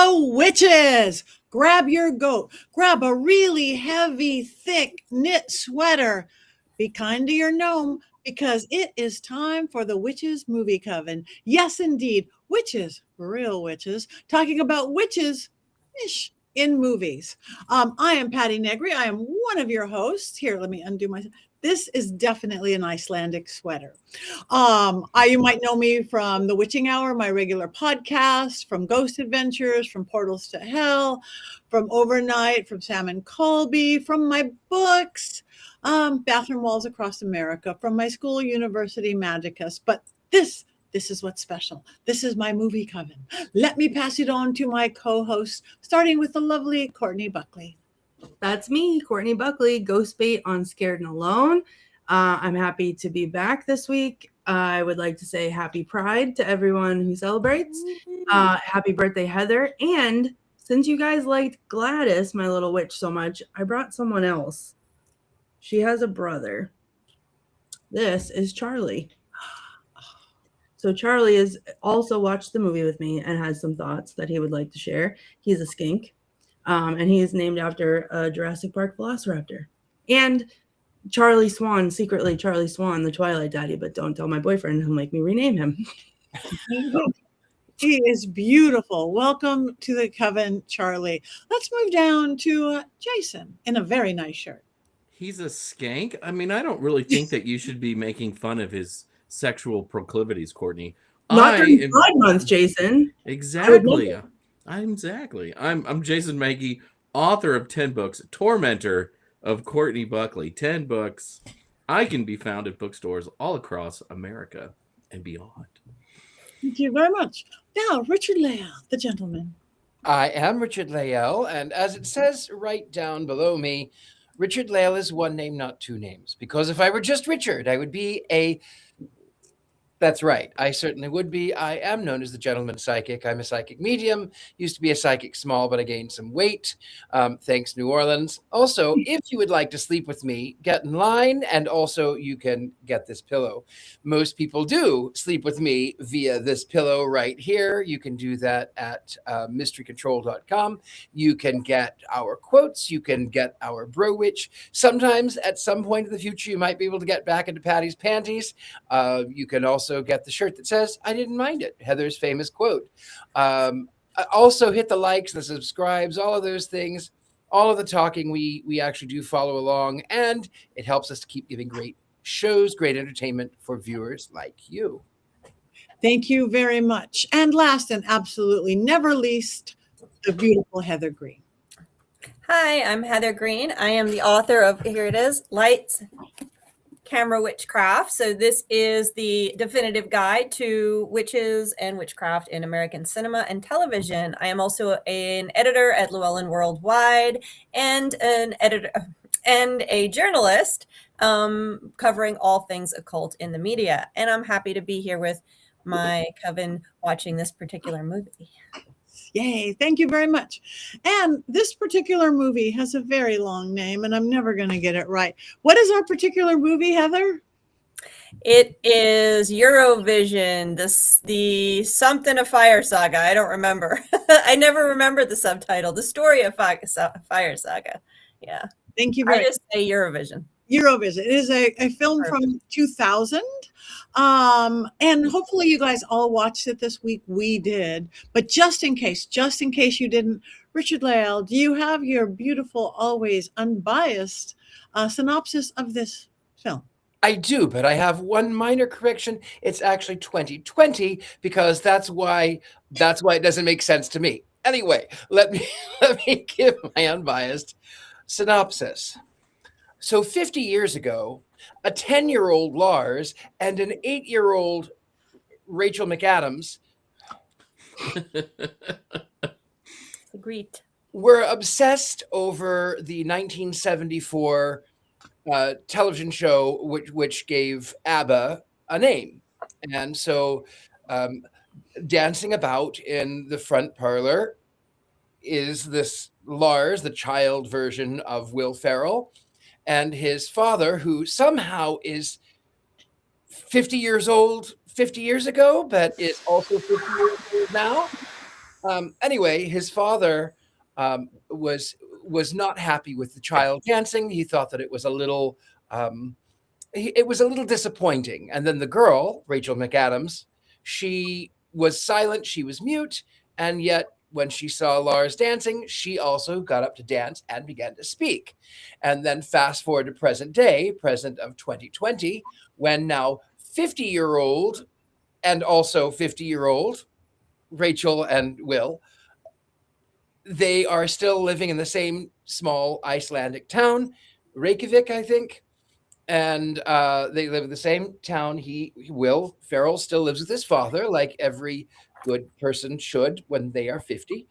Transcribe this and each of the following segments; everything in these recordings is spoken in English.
The witches! Grab your goat. Grab a really heavy, thick knit sweater. Be kind to your gnome because it is time for the Witches Movie Coven. Yes, indeed, witches, real witches, talking about witches ish in movies. I am Patty Negri. I am one of your hosts. Here, let me undo my. This is definitely an Icelandic sweater. You might know me from The Witching Hour, my regular podcast, from Ghost Adventures, from Portals to Hell, from Overnight, from Sam and Colby, from my books, Bathroom Walls Across America, from my school, University Magicus. But this is what's special. This is my movie coven. Let me pass it on to my co-host, starting with the lovely Courtney Buckley. That's me, Courtney Buckley, Ghost Bait on Scared and Alone. I'm happy to be back this week. I would like to say happy Pride to everyone who celebrates. Happy birthday, Heather. And since you guys liked Gladys, my little witch, so much, I brought someone else. She has a brother. This is Charlie. So Charlie has also watched the movie with me and has some thoughts that he would like to share. He's a skink. And he is named after a Jurassic Park velociraptor. And Charlie Swan, secretly Charlie Swan, the Twilight Daddy, but don't tell my boyfriend, he'll make me rename him. He is beautiful. Welcome to the coven, Charlie. Let's move down to Jason in a very nice shirt. He's a skank? I mean, I don't really think that you should be making fun of his sexual proclivities, Courtney. Not during Pride Month, Jason. Exactly. I'm Jason Mankey, author of 10 books, tormentor of Courtney Buckley. 10 books. I can be found at bookstores all across America and beyond. Thank you very much. Now, Richard Leal, the gentleman. I am Richard Leal, and as it says right down below me, Richard Leal is one name, not two names. Because if I were just Richard, I would be a... That's right. I certainly would be. I am known as the gentleman psychic. I'm a psychic medium. Used to be a psychic small, but I gained some weight. Thanks, New Orleans. Also, if you would like to sleep with me, get in line. And also, you can get this pillow. Most people do sleep with me via this pillow right here. You can do that at mysterycontrol.com. You can get our quotes. You can get our bro witch. Sometimes, at some point in the future, you might be able to get back into Patty's panties. You can also get the shirt that says, I didn't mind it. Heather's famous quote. Also hit the likes, the subscribes, all of those things, all of the talking. We actually do follow along, and it helps us to keep giving great shows, great entertainment for viewers like you. Thank you very much. And last and absolutely never least, the beautiful Heather Green. Hi, I'm Heather Green. I am the author of, here it is, Lights, Camera, Witchcraft. So this is the definitive guide to witches and witchcraft in American cinema and television. I am also an editor at Llewellyn Worldwide and an editor and a journalist covering all things occult in the media. And I'm happy to be here with my coven watching this particular movie. Yay, thank you very much. And this particular movie has a very long name, and I'm never going to get it right. What is our particular movie, Heather? It is Eurovision, the something of Fire Saga. I don't remember. I never remember the subtitle. The story of Fire Saga. Yeah. Thank you very much. I just say Eurovision. Eurovision. It is a film from 2000. And hopefully you guys all watched it this week. We did. But just in case you didn't, Richard Leal, do you have your beautiful, always unbiased synopsis of this film? I do, but I have one minor correction. It's actually 2020 because that's why it doesn't make sense to me. Anyway, let me give my unbiased synopsis. So 50 years ago, a 10-year-old Lars and an 8-year-old Rachel McAdams Agreed. were obsessed over the 1974 television show which gave ABBA a name. And so dancing about in the front parlor is this Lars, the child version of Will Ferrell, and his father, who somehow is 50 years old 50 years ago, but is also 50 years old now. Anyway, his father was not happy with the child dancing. He thought that it was a little it was a little disappointing. And then the girl, Rachel McAdams, she was silent, she was mute, and yet when she saw Lars dancing, she also got up to dance and began to speak. And then fast forward to present day, present of 2020, when now 50-year-old and also 50-year-old Rachel and Will, they are still living in the same small Icelandic town, Reykjavik, I think. And they live in the same town. Will Ferrell still lives with his father, like every good person should when they are 50.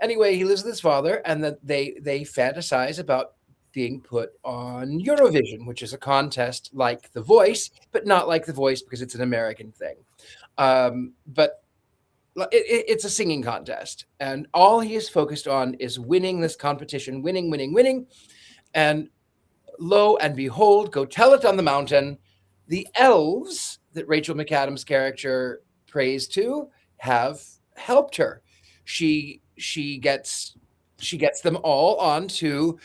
Anyway, he lives with his father, and that they fantasize about being put on Eurovision, which is a contest like The Voice, but not like The Voice because it's an American thing. But it's a singing contest, and all he is focused on is winning this competition, winning. And lo and behold, go tell it on the mountain, the elves that Rachel McAdams' character prays to have helped her. She gets them all onto.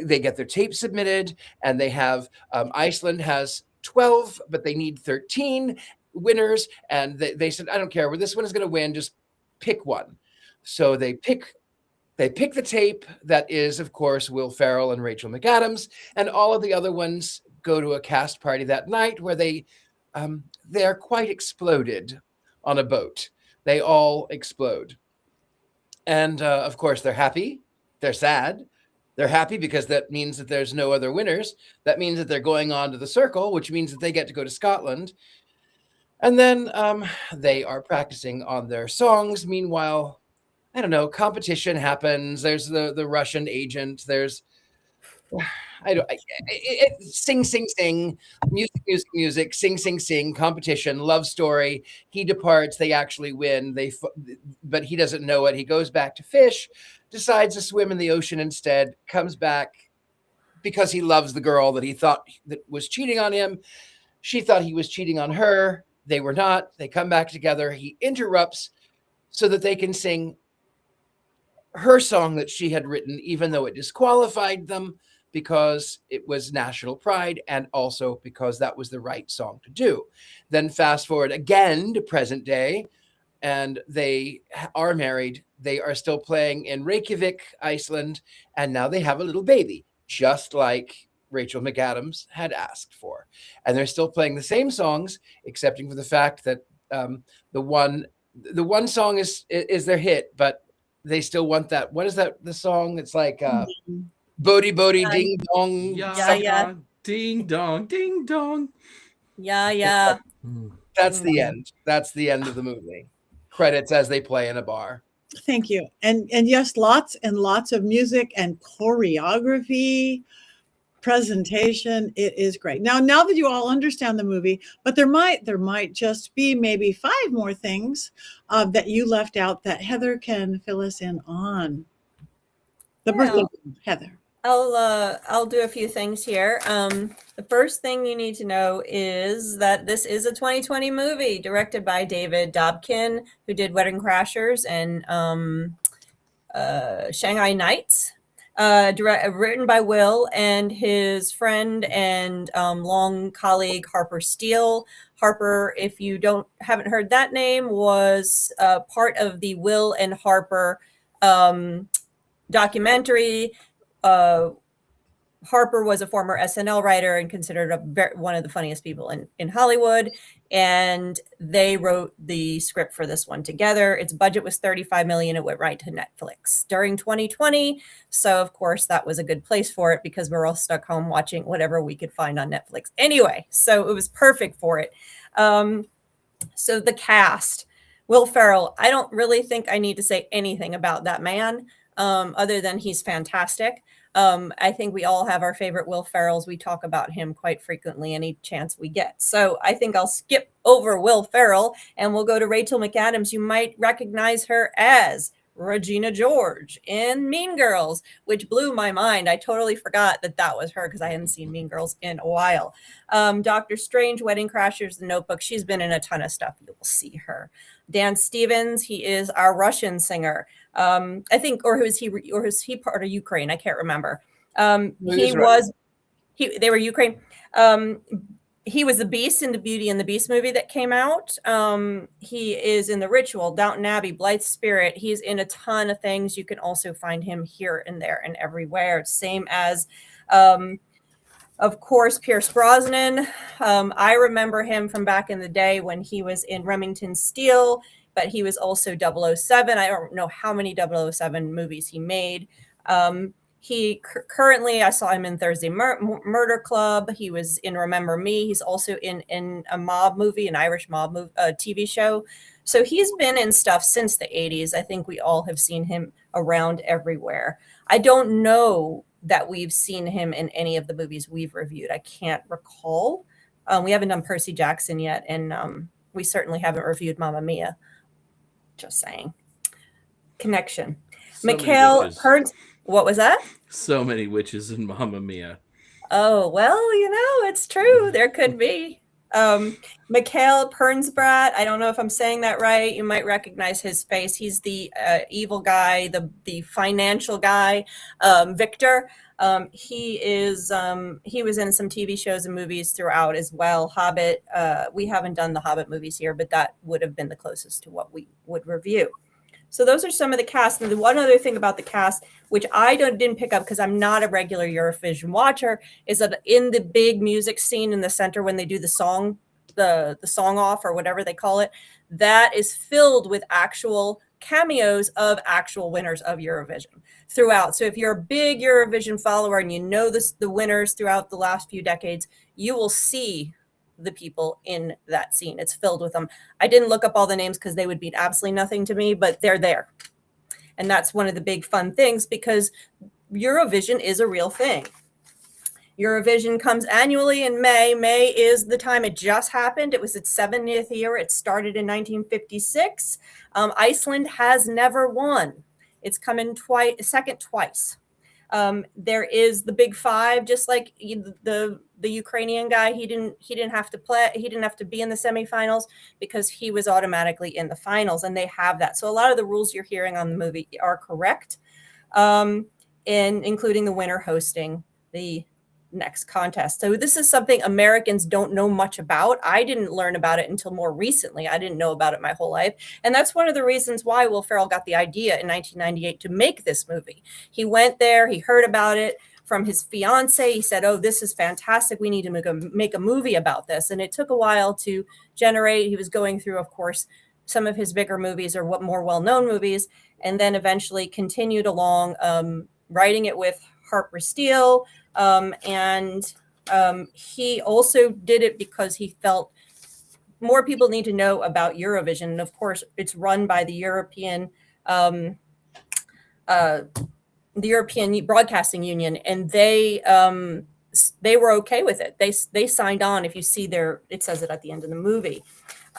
They get their tape submitted, and they have Iceland has 12, but they need 13 winners. And they said, I don't care where this one is going to win, just pick one. So they pick the tape that is, of course, Will Ferrell and Rachel McAdams, and all of the other ones go to a cast party that night where they're quite exploded on a boat. They all explode. And of course, they're happy. They're sad. They're happy because that means that there's no other winners. That means that they're going on to the circle, which means that they get to go to Scotland. And then they are practicing on their songs. Meanwhile, I don't know, competition happens. There's the Russian agent. There's sing, music, sing, competition, love story. He departs. They actually win. But he doesn't know it. He goes back to fish, decides to swim in the ocean instead, comes back because he loves the girl that he thought that was cheating on him. She thought he was cheating on her. They were not. They come back together. He interrupts so that they can sing her song that she had written, even though it disqualified them because it was national pride and also because that was the right song to do. Then fast forward again to present day, and they are married. They are still playing in Reykjavik, Iceland, and now they have a little baby, just like Rachel McAdams had asked for. And they're still playing the same songs, excepting for the fact that the one song is their hit, but they still want that. What is that? The song? It's like Bodie Ding Dong. Yeah. Ding dong, ding dong. Yeah. That's the end. That's the end of the movie. Credits as they play in a bar. Thank you. And yes, lots and lots of music and choreography, presentation. It is great. Now that you all understand the movie, but there might just be maybe 5 more things that you left out that Heather can fill us in on. The birthday, Heather. I'll do a few things here. The first thing you need to know is that this is a 2020 movie directed by David Dobkin, who did Wedding Crashers and Shanghai Nights. Written by Will and his friend and long colleague Harper Steele. Harper, if you haven't heard that name, was part of the Will and Harper documentary. Harper was a former SNL writer and considered one of the funniest people in Hollywood. And they wrote the script for this one together. Its budget was $35 million. It went right to Netflix during 2020. So of course that was a good place for it because we're all stuck home watching whatever we could find on Netflix. Anyway, so it was perfect for it. So the cast, Will Ferrell, I don't really think I need to say anything about that man other than he's fantastic. I think we all have our favorite Will Ferrells. We talk about him quite frequently any chance we get. So I think I'll skip over Will Ferrell and we'll go to Rachel McAdams. You might recognize her as Regina George in Mean Girls, which blew my mind. I totally forgot that was her because I hadn't seen Mean Girls in a while. Dr. Strange, Wedding Crashers, The Notebook. She's been in a ton of stuff. You will see her. Dan Stevens, he is our Russian singer. I think, or was he part of Ukraine? I can't remember. They were Ukraine. He was the Beast in the Beauty and the Beast movie that came out. He is in The Ritual, Downton Abbey, Blythe's Spirit. He's in a ton of things. You can also find him here and there and everywhere. Same as, of course, Pierce Brosnan. I remember him from back in the day when he was in Remington Steele, but he was also 007. I don't know how many 007 movies he made. He currently, I saw him in Thursday Murder Club. He was in Remember Me. He's also in a mob movie, an Irish mob TV show. So he's been in stuff since the 80s. I think we all have seen him around everywhere. I don't know that we've seen him in any of the movies we've reviewed. I can't recall. We haven't done Percy Jackson yet, and we certainly haven't reviewed Mamma Mia. Just saying. Connection. Mikhail Hearns. What was that? So many witches in Mamma Mia. Oh, well, it's true. There could be. Mikhail Pernsbrat. I don't know if I'm saying that right. You might recognize his face. He's the evil guy, the financial guy, Victor. He was in some TV shows and movies throughout as well. Hobbit. We haven't done the Hobbit movies here, but that would have been the closest to what we would review. So those are some of the cast. And the one other thing about the cast, which I didn't pick up because I'm not a regular Eurovision watcher, is that in the big music scene in the center when they do the song off or whatever they call it, that is filled with actual cameos of actual winners of Eurovision throughout. So if you're a big Eurovision follower and you know the winners throughout the last few decades, you will see the people in that scene. It's filled with them. I didn't look up all the names because they would mean absolutely nothing to me, but they're there. And that's one of the big fun things because Eurovision is a real thing. Eurovision comes annually in May. May is the time it just happened. It was its 70th year. It started in 1956. Iceland has never won. It's come in second twice. There is the big five, just like the Ukrainian guy. He didn't have to play. He didn't have to be in the semifinals because he was automatically in the finals, and they have that. So a lot of the rules you're hearing on the movie are correct, including the winner hosting the next contest. So this is something Americans don't know much about. I didn't learn about it until more recently. I didn't know about it my whole life. And that's one of the reasons why Will Ferrell got the idea in 1998 to make this movie. He went there, he heard about it from his fiance. He said, "Oh, this is fantastic. We need to make a movie about this." And it took a while to generate. He was going through, of course, some of his bigger movies or what more well-known movies, and then eventually continued along writing it with Harper Steele. He also did it because he felt more people need to know about Eurovision. And of course, it's run by the European Broadcasting Union, and they were okay with it. They signed on. If you see it says it at the end of the movie.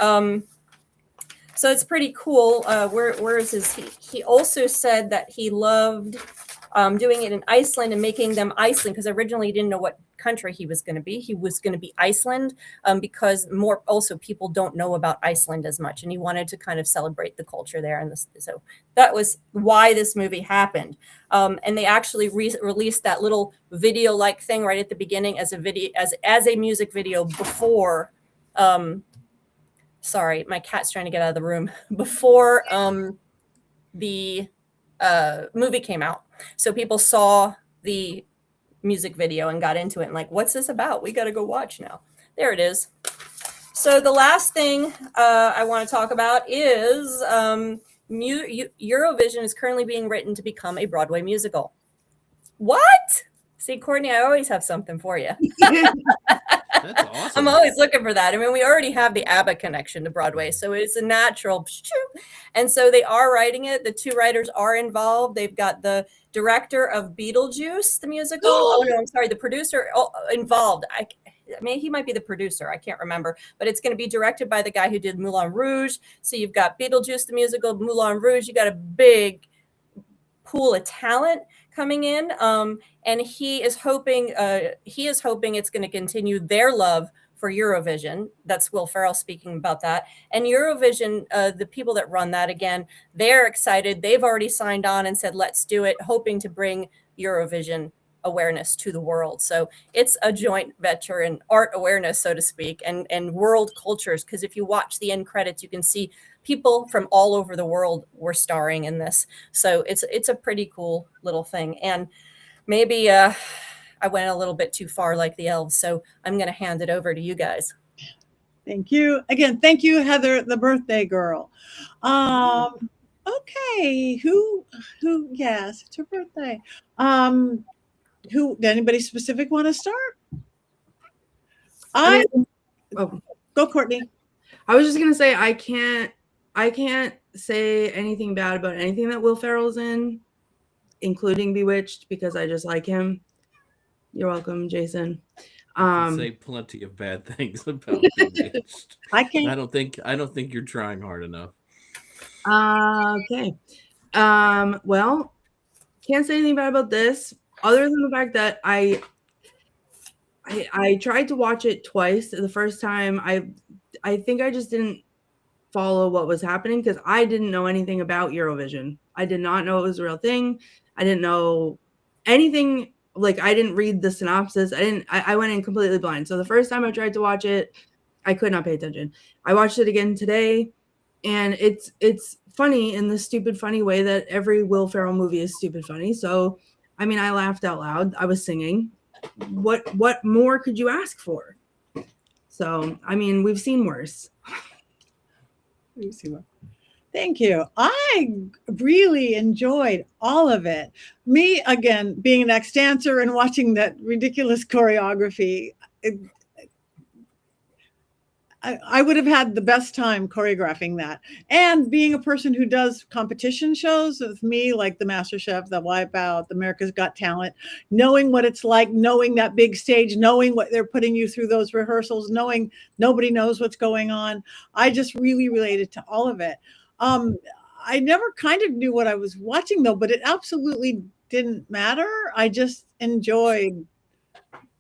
So it's pretty cool. Where is his? He also said that he loved doing it in Iceland and making them Iceland, because originally he didn't know what country he was going to be. He was going to be Iceland because people don't know about Iceland as much, and he wanted to kind of celebrate the culture there. And so that was why this movie happened. And they actually released that little video-like thing right at the beginning as a video, as a music video before. Sorry, my cat's trying to get out of the room. Before the movie came out. So people saw the music video and got into it and like, what's this about? We got to go watch now. There it is. So the last thing I want to talk about is Eurovision is currently being written to become a Broadway musical. What? See, Courtney, I always have something for you. That's awesome. I'm always looking for that. I mean, we already have the ABBA connection to Broadway, so it's a natural. And so they are writing it. The two writers are involved. They've got the director of Beetlejuice, the musical. Oh, no, I'm sorry, the producer involved. I mean, he might be the producer. I can't remember. But it's going to be directed by the guy who did Moulin Rouge. So you've got Beetlejuice, the musical, Moulin Rouge. You got a big pool of talent coming in, and he is hoping it's going to continue their love for Eurovision. That's Will Ferrell speaking about that. And Eurovision, the people that run that, again, they're excited. They've already signed on and said, let's do it, hoping to bring Eurovision awareness to the world. So it's a joint venture in art awareness, so to speak, and world cultures. Because if you watch the end credits, you can see people from all over the world were starring in this. So it's a pretty cool little thing. And maybe I went a little bit too far like the elves, so I'm going to hand it over to you guys. Thank you. Again, thank you, Heather, the birthday girl. Okay, who, yes, it's her birthday. Who, anybody specific want to start? Go, Courtney. I was just gonna say I can't say anything bad about anything that Will Ferrell's in, including Bewitched, because I just like him. You're welcome, Jason. Say plenty of bad things about Bewitched. I can't. I don't think you're trying hard enough. Okay. Well, can't say anything bad about this, other than the fact that I tried to watch it twice. The first time, I think I just didn't follow what was happening because I didn't know anything about Eurovision. I did not know it was a real thing. I didn't know anything. Like, I didn't read the synopsis. I went in completely blind. So the first time I tried to watch it, I could not pay attention. I watched it again today, and it's funny in the stupid funny way that every Will Ferrell movie is stupid funny. So, I mean, I laughed out loud. I was singing. What more could you ask for? So, I mean, we've seen worse. Thank you. I really enjoyed all of it. Me, again, being an ex-dancer and watching that ridiculous choreography, I would have had the best time choreographing that. And being a person who does competition shows with me, like the MasterChef, the Wipeout, the America's Got Talent, knowing what it's like, knowing that big stage, knowing what they're putting you through those rehearsals, knowing nobody knows what's going on. I just really related to all of it. I never kind of knew what I was watching, though, but it absolutely didn't matter. I just enjoyed.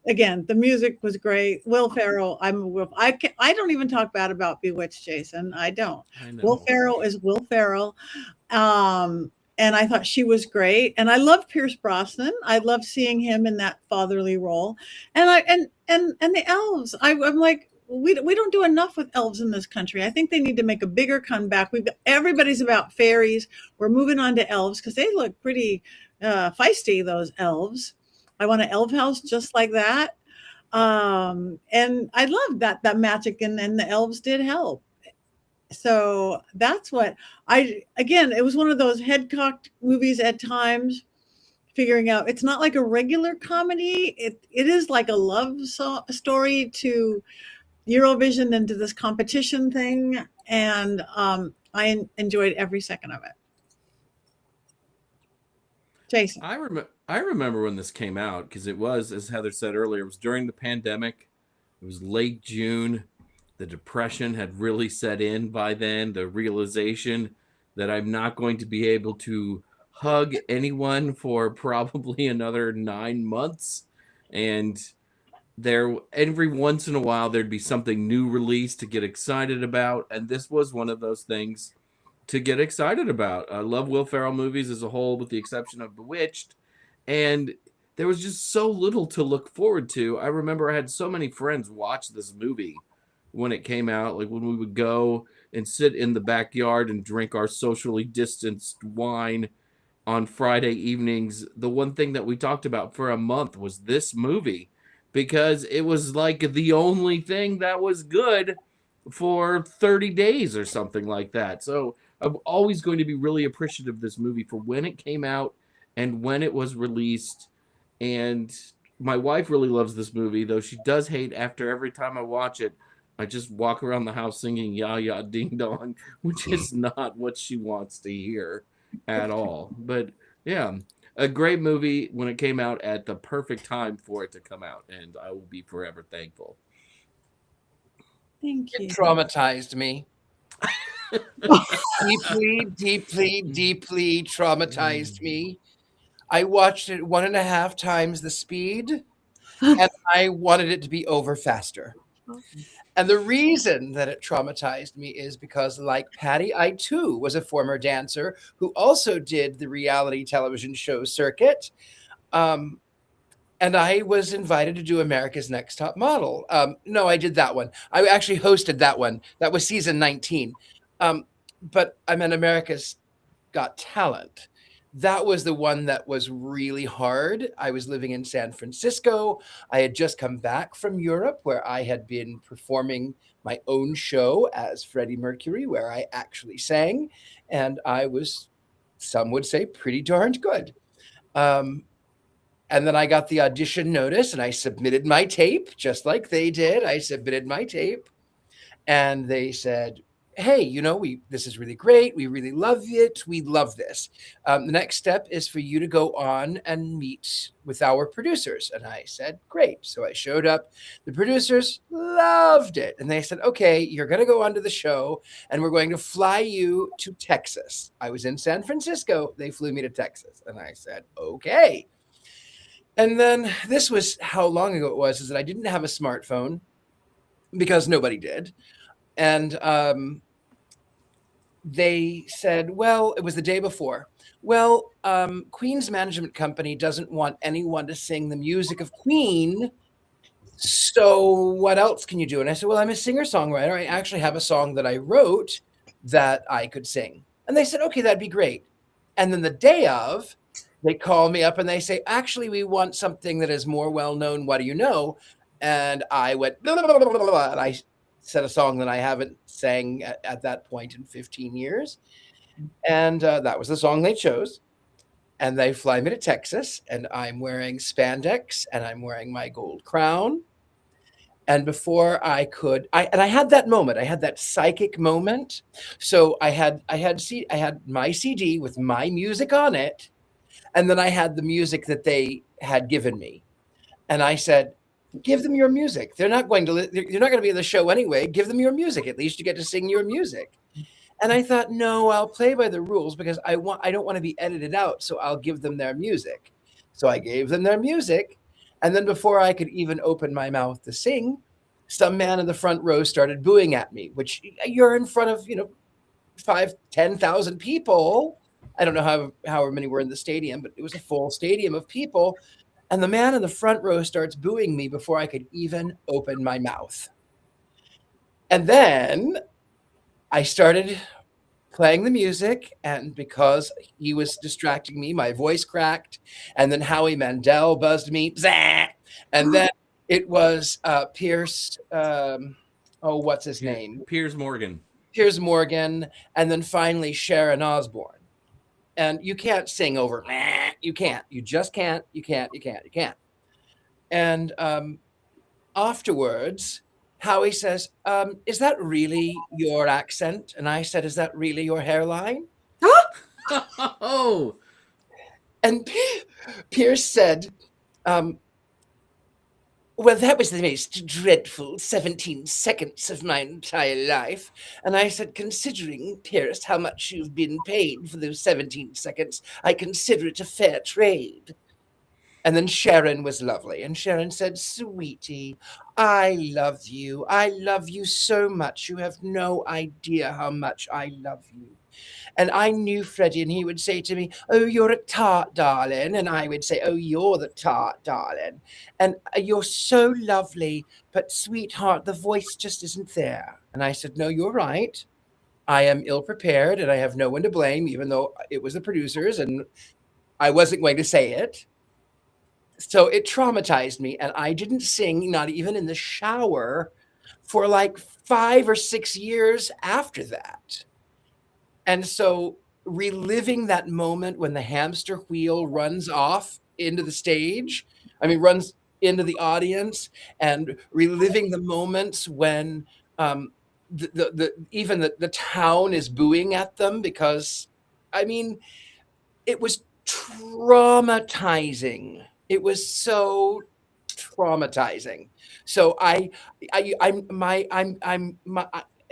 Again, the music was great. Will Ferrell, I don't even talk bad about Bewitched, Jason. I don't. I know. Will Ferrell is Will Ferrell. And I thought she was great. And I love Pierce Brosnan. I love seeing him in that fatherly role. And the elves. I'm like, we don't do enough with elves in this country. I think they need to make a bigger comeback. Everybody's about fairies. We're moving on to elves because they look pretty feisty, those elves. I want an elf house just like that. And I love that magic and the elves did help. So that's what it was one of those head-cocked movies at times, figuring out it's not like a regular comedy. It is like a love story to Eurovision and to this competition thing. And I enjoyed every second of it. Jason. I remember when this came out because it was, as Heather said earlier, it was during the pandemic. It was late June. The depression had really set in by then. The realization that I'm not going to be able to hug anyone for probably another 9 months. And every once in a while, there'd be something new released to get excited about. And this was one of those things to get excited about. I love Will Ferrell movies as a whole, with the exception of Bewitched. And there was just so little to look forward to. I remember I had so many friends watch this movie when it came out, like when we would go and sit in the backyard and drink our socially distanced wine on Friday evenings. The one thing that we talked about for a month was this movie, because it was like the only thing that was good for 30 days or something like that. So I'm always going to be really appreciative of this movie for when it came out and when it was released. And my wife really loves this movie, though she does hate after every time I watch it. I just walk around the house singing Ya Ya Ding Dong, which is not what she wants to hear at all. But yeah, a great movie when it came out at the perfect time for it to come out. And I will be forever thankful. Thank you. It traumatized me. deeply traumatized me. I watched it 1.5 times the speed, and I wanted it to be over faster. And the reason that it traumatized me is because, like Patty, I too was a former dancer who also did the reality television show circuit. Um, and I was invited to do America's Next Top Model. No, I did that one. I actually hosted that one. That was season 19. But I'm in America's Got Talent. That was the one that was really hard. I was living in San Francisco. I had just come back from Europe, where I had been performing my own show as Freddie Mercury, where I actually sang. And I was, some would say, pretty darned good. And then I got the audition notice and I submitted my tape, just like they did. I submitted my tape and they said, hey, you know, this is really great. We really love it. We love this. The next step is for you to go on and meet with our producers. And I said, great. So I showed up. The producers loved it. And they said, okay, you're going to go onto the show and we're going to fly you to Texas. I was in San Francisco. They flew me to Texas. And I said, okay. And then this was how long ago it was, is that I didn't have a smartphone because nobody did. And they said, well, it was the day before. Well, Queen's management company doesn't want anyone to sing the music of Queen. So what else can you do? And I said, well, I'm a singer-songwriter. I actually have a song that I wrote that I could sing. And they said, okay, that'd be great. And then the day of, they call me up and they say, actually, we want something that is more well-known. What do you know? And I went, blah, blah, blah, blah, blah, and I said a song that I haven't sang at that point in 15 years. And that was the song they chose. And they fly me to Texas and I'm wearing spandex and I'm wearing my gold crown. And before I could, I had that moment, I had that psychic moment. So I had my CD with my music on it. And then I had the music that they had given me. And I said, give them your music. You're not going to be in the show anyway. Give them your music. At least you get to sing your music. And I thought, no, I'll play by the rules because I don't want to be edited out. So I'll give them their music. So I gave them their music. And then before I could even open my mouth to sing, some man in the front row started booing at me, which you're in front of, 5,000-10,000 people. I don't know however many were in the stadium, but it was a full stadium of people. And the man in the front row starts booing me before I could even open my mouth. And then I started playing the music. And because he was distracting me, my voice cracked. And then Howie Mandel buzzed me. Zah! And then it was Pierce. What's his name? Piers Morgan. Piers Morgan. And then finally Sharon Osbourne. And you can't sing over. You can't. You just can't. You can't. And afterwards, Howie says, is that really your accent? And I said, is that really your hairline? Oh. And Pierce said, well, that was the most dreadful 17 seconds of my entire life. And I said, considering, Pierce, how much you've been paid for those 17 seconds, I consider it a fair trade. And then Sharon was lovely. And Sharon said, sweetie, I love you. I love you so much. You have no idea how much I love you. And I knew Freddie, and he would say to me, oh, you're a tart, darling. And I would say, oh, you're the tart, darling. And you're so lovely, but sweetheart, the voice just isn't there. And I said, no, you're right. I am ill-prepared, and I have no one to blame, even though it was the producers, and I wasn't going to say it. So it traumatized me, and I didn't sing, not even in the shower, for like 5 or 6 years after that. And so reliving that moment when the hamster wheel runs off into the stage, runs into the audience, and reliving the moments when the town is booing at them because, it was traumatizing. It was so traumatizing. So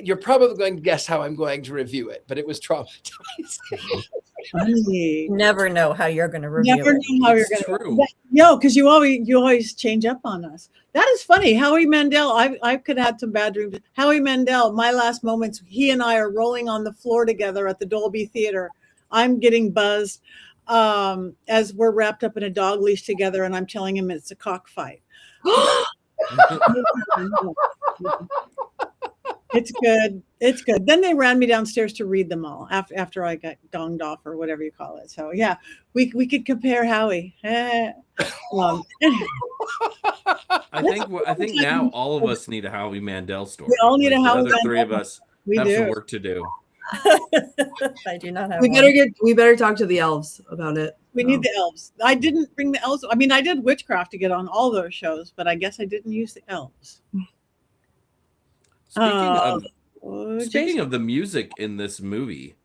you're probably going to guess how I'm going to review it, but it was traumatizing. Funny. You never know how you're going to review Never it. know how you're It's going true. to. No, because you always change up on us. That is funny. Howie Mandel. I could have had some bad dreams. Howie Mandel. My last moments. He and I are rolling on the floor together at the Dolby Theater. I'm getting buzzed as we're wrapped up in a dog leash together, and I'm telling him it's a cockfight. It's good. It's good. Then they ran me downstairs to read them all after I got donged off or whatever you call it. So yeah, we could compare Howie. I think now all of us need a Howie Mandel story. We all need a the Howie other three of Mandel. us We have some do. work to do. I do not have We one. better talk to the elves about it. We need the elves. I didn't bring the elves. I mean, I did witchcraft to get on all those shows, but I guess I didn't use the elves. Speaking of the music in this movie,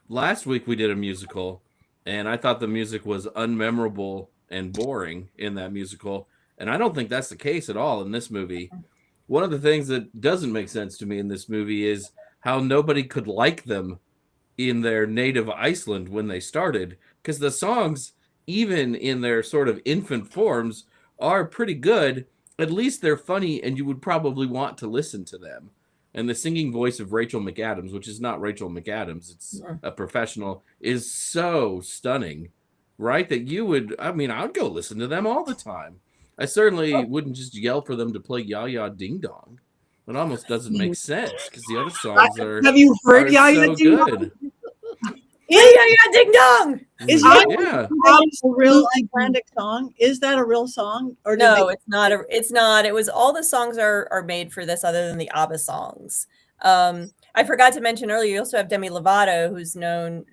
last week we did a musical, and I thought the music was unmemorable and boring in that musical, and I don't think that's the case at all in this movie. One of the things that doesn't make sense to me in this movie is how nobody could like them in their native Iceland when they started, because the songs, even in their sort of infant forms, are pretty good. At least they're funny, and you would probably want to listen to them. And the singing voice of Rachel McAdams, which is not Rachel McAdams, it's a professional, is so stunning, right? That you would, I mean, I would go listen to them all the time. I certainly wouldn't just yell for them to play Ya Ya Ding Dong. It almost doesn't make sense because the other songs are, Have you heard are Ya Ya so Ding Dong? good. Yeah, ding dong. Is I- that Yeah. a real Icelandic song? Is that a real song? Or did No, they- it's not. It's not. It was all the songs are made for this, other than the ABBA songs. I forgot to mention earlier. You also have Demi Lovato, who's known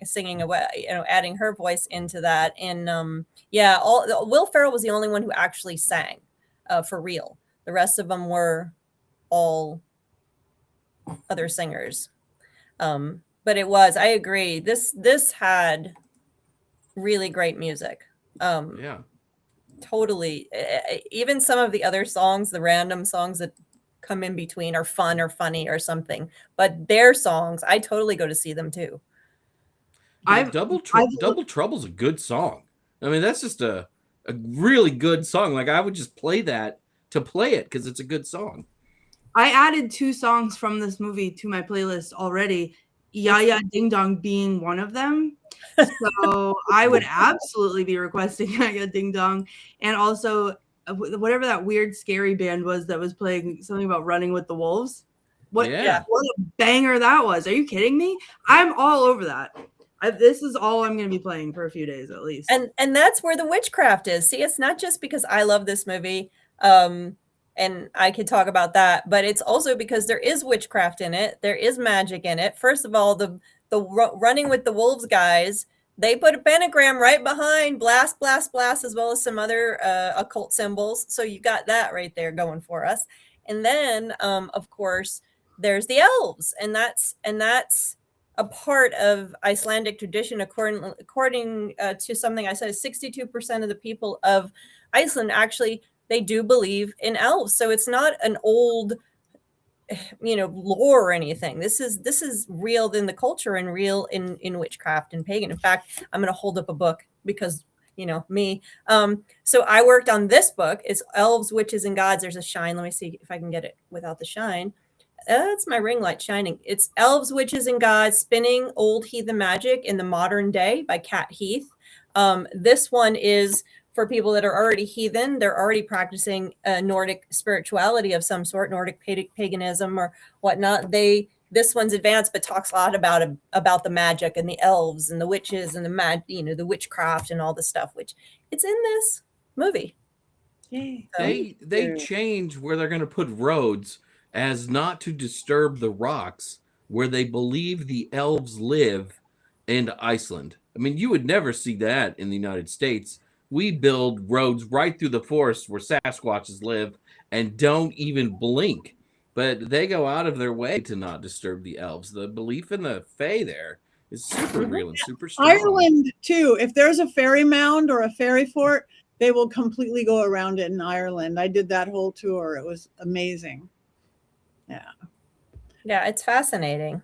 singing away, adding her voice into that. And Will Ferrell was the only one who actually sang for real. The rest of them were all other singers. But it was. I agree. This had really great music. Yeah. Totally. Even some of the other songs, the random songs that come in between, are fun or funny or something. But their songs, I totally go to see them too. Double Trouble's a good song. I mean, that's just a really good song. Like, I would just play that to play it because it's a good song. I added 2 songs from this movie to my playlist already. Ya Ya Ding Dong being one of them. So I would absolutely be requesting Ya Ya Ding Dong, and also whatever that weird scary band was that was playing something about running with the wolves. What a banger that was. Are you kidding me? I'm all over that. This is all I'm going to be playing for a few days at least. And that's where the witchcraft is. See, it's not just because I love this movie, and I could talk about that, but it's also because there is witchcraft in it. There is magic in it. First of all, the running with the wolves guys, they put a pentagram right behind blast, blast, blast, as well as some other occult symbols. So you got that right there going for us. And then, of course, there's the elves, and that's a part of Icelandic tradition. According to something I said, 62% of the people of Iceland actually, they do believe in elves. So it's not an old, lore or anything. This is real in the culture and real in witchcraft and pagan. In fact, I'm going to hold up a book because me. So I worked on this book. It's Elves, Witches, and Gods. There's a shine. Let me see if I can get it without the shine. That's my ring light shining. It's Elves, Witches, and Gods, Spinning Old Heathen Magic in the Modern Day by Kat Heath. This one is for people that are already heathen. They're already practicing Nordic spirituality of some sort, Nordic paganism or whatnot. This one's advanced, but talks a lot about the magic and the elves and the witches and the witchcraft and all the stuff, which it's in this movie. Yay. They change where they're going to put roads as not to disturb the rocks where they believe the elves live in Iceland. I mean, you would never see that in the United States. We build roads right through the forest where Sasquatches live and don't even blink. But they go out of their way to not disturb the elves. The belief in the Fae there is super real and super strong. Ireland, too. If there's a fairy mound or a fairy fort, they will completely go around it in Ireland. I did that whole tour. It was amazing. Yeah. Yeah, it's fascinating.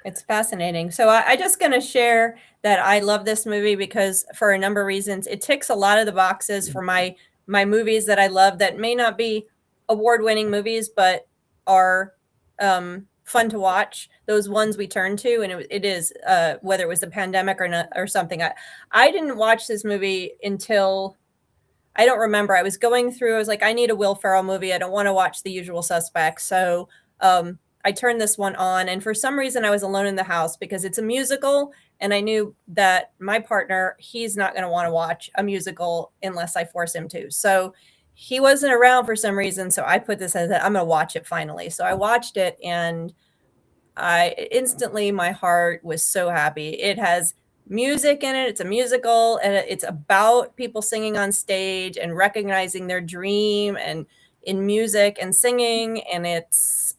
It's fascinating. So I just going to share that I love this movie because for a number of reasons, it ticks a lot of the boxes for my movies that I love that may not be award-winning movies, but are fun to watch. Those ones we turn to, and it is whether it was the pandemic or not, or something. I didn't watch this movie until I don't remember. I was going through. I was like, I need a Will Ferrell movie. I don't want to watch The Usual Suspects. So I turned this one on, and for some reason, I was alone in the house because it's a musical, and I knew that my partner, he's not going to want to watch a musical unless I force him to. So he wasn't around for some reason. So I put this as I'm going to watch it finally. So I watched it, and I instantly, my heart was so happy. It has music in it. It's a musical, and it's about people singing on stage and recognizing their dream and in music and singing. And it's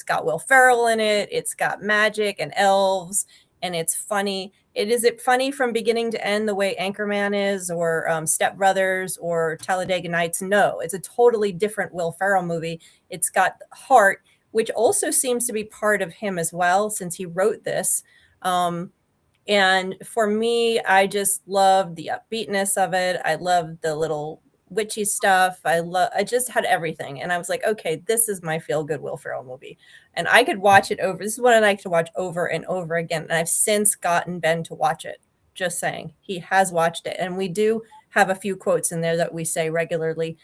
got Will Ferrell in it. It's got magic and elves, and it's funny. Is it funny from beginning to end the way Anchorman is, or Step Brothers, or Talladega Nights? No, it's a totally different Will Ferrell movie. It's got heart, which also seems to be part of him as well, since he wrote this. And for me, I just love the upbeatness of it. I love the little witchy stuff. I just had everything. And I was like, okay, this is my feel good Will Ferrell movie. And I could watch it over. This is what I like to watch over and over again. And I've since gotten Ben to watch it. Just saying. He has watched it. And we do have a few quotes in there that we say regularly,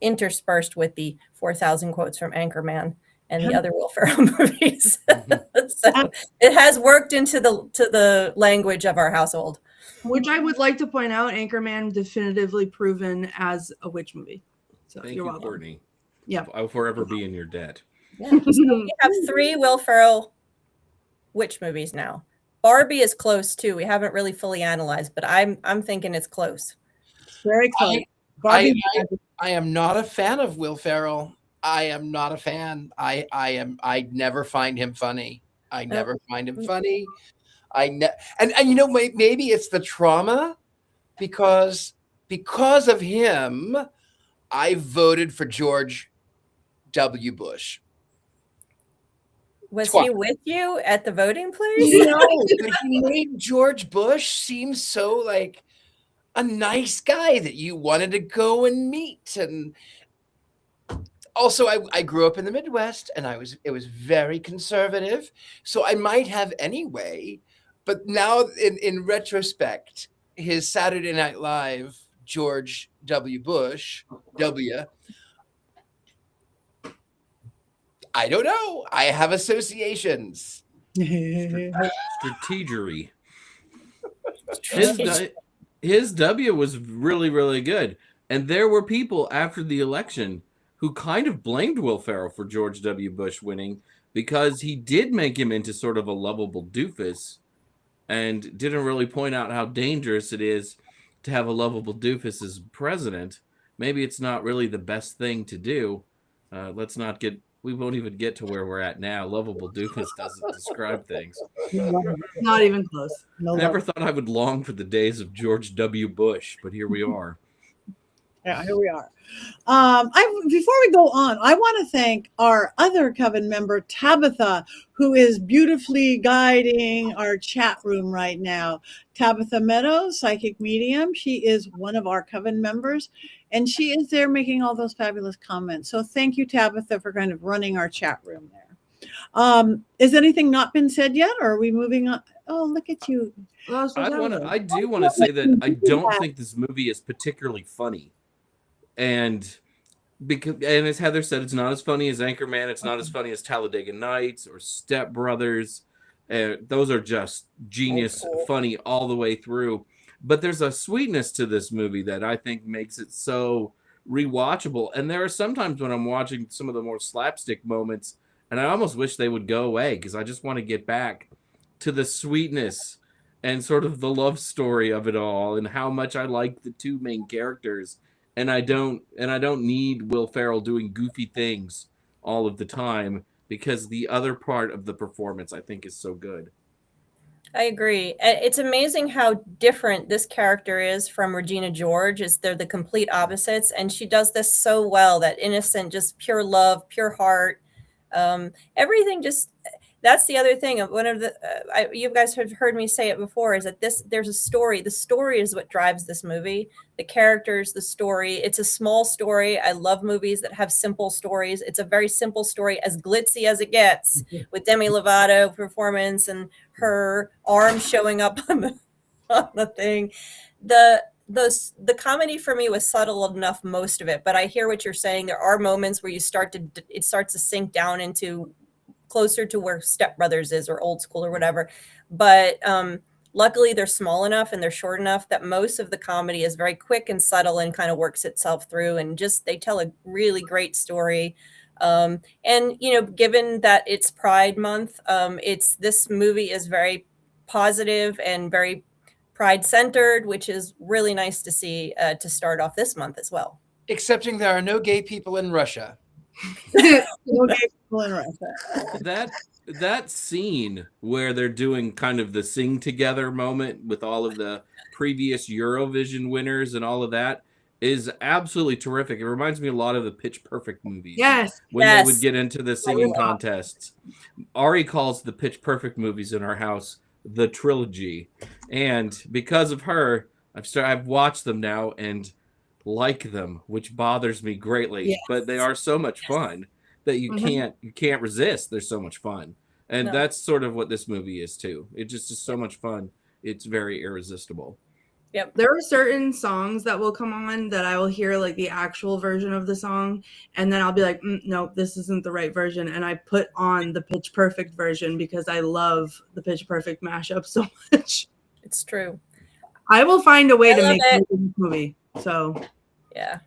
interspersed with the 4,000 quotes from Anchorman and the other Will Ferrell movies. So it has worked into the language of our household. Which I would like to point out, Anchorman definitively proven as a witch movie. So Thank you're you, welcome. Courtney. Yeah. I'll forever be in your debt. Yeah. So we have 3 Will Ferrell witch movies now. Barbie is close too. We haven't really fully analyzed, but I'm thinking it's close. Very close. I am not a fan of Will Ferrell. I am not a fan. I never find him funny. I never find him funny. And you know, maybe it's the trauma because of him, I voted for George W. Bush. Was he with you at the voting place? No, but he made George Bush seem so like a nice guy that you wanted to go and meet. And also, I grew up in the Midwest, and it was very conservative, so I might have anyway. But now, in retrospect, his Saturday Night Live, George W. Bush, I don't know. I have associations. Strategery. His W was really, really good. And there were people after the election who kind of blamed Will Ferrell for George W. Bush winning because he did make him into sort of a lovable doofus and didn't really point out how dangerous it is to have a lovable doofus as president. Maybe it's not really the best thing to do. We won't even get to where we're at now. Lovable doofus doesn't describe things. Not even close. I never thought I would long for the days of George W. Bush, but here we are. Yeah, here we are. Before we go on, I want to thank our other Coven member, Tabitha, who is beautifully guiding our chat room right now. Tabitha Meadows, psychic medium. She is one of our Coven members, and she is there making all those fabulous comments. So thank you, Tabitha, for kind of running our chat room there. Is anything not been said yet, or are we moving on? Oh, look at you. I do want to say that I don't think this movie is particularly funny. And as Heather said, it's not as funny as Anchorman. It's not as funny as Talladega Nights or Step Brothers. Those are just genius, funny all the way through. But there's a sweetness to this movie that I think makes it so rewatchable. And there are sometimes when I'm watching some of the more slapstick moments, and I almost wish they would go away because I just want to get back to the sweetness and sort of the love story of it all and how much I like the 2 main characters. And I don't need Will Ferrell doing goofy things all of the time because the other part of the performance I think is so good. I agree. It's amazing how different this character is from Regina George. They're the complete opposites, and she does this so well. That innocent, just pure love, pure heart, everything. Just that's the other thing. One of the you guys have heard me say it before, is that there's a story. The story is what drives this movie. The characters, the story. It's a small story. I love movies that have simple stories. It's a very simple story, as glitzy as it gets, with Demi Lovato performance and her arm showing up on the thing. The comedy for me was subtle enough, most of it, but I hear what you're saying. There are moments where it starts to sink down into closer to where Step Brothers is, or Old School, or whatever. But luckily they're small enough and they're short enough that most of the comedy is very quick and subtle and kind of works itself through, and just they tell a really great story. And given that it's Pride Month, this movie is very positive and very Pride centered, which is really nice to see to start off this month as well. Excepting there are no gay people in Russia. That scene where they're doing kind of the sing together moment with all of the previous Eurovision winners and all of that is absolutely terrific. It reminds me a lot of the Pitch Perfect movies. Yes. When they would get into the singing contests. Ari calls the Pitch Perfect movies in our house the trilogy. And because of her, I've watched them now and like them, which bothers me greatly. Yes. But they are so much fun that you can't resist. They're so much fun. And that's sort of what this movie is too. It just is so much fun. It's very irresistible. Yep. There are certain songs that will come on that I will hear like the actual version of the song, and then I'll be like, no, this isn't the right version. And I put on the Pitch Perfect version because I love the Pitch Perfect mashup so much. It's true. I will find a way to make this movie. So yeah,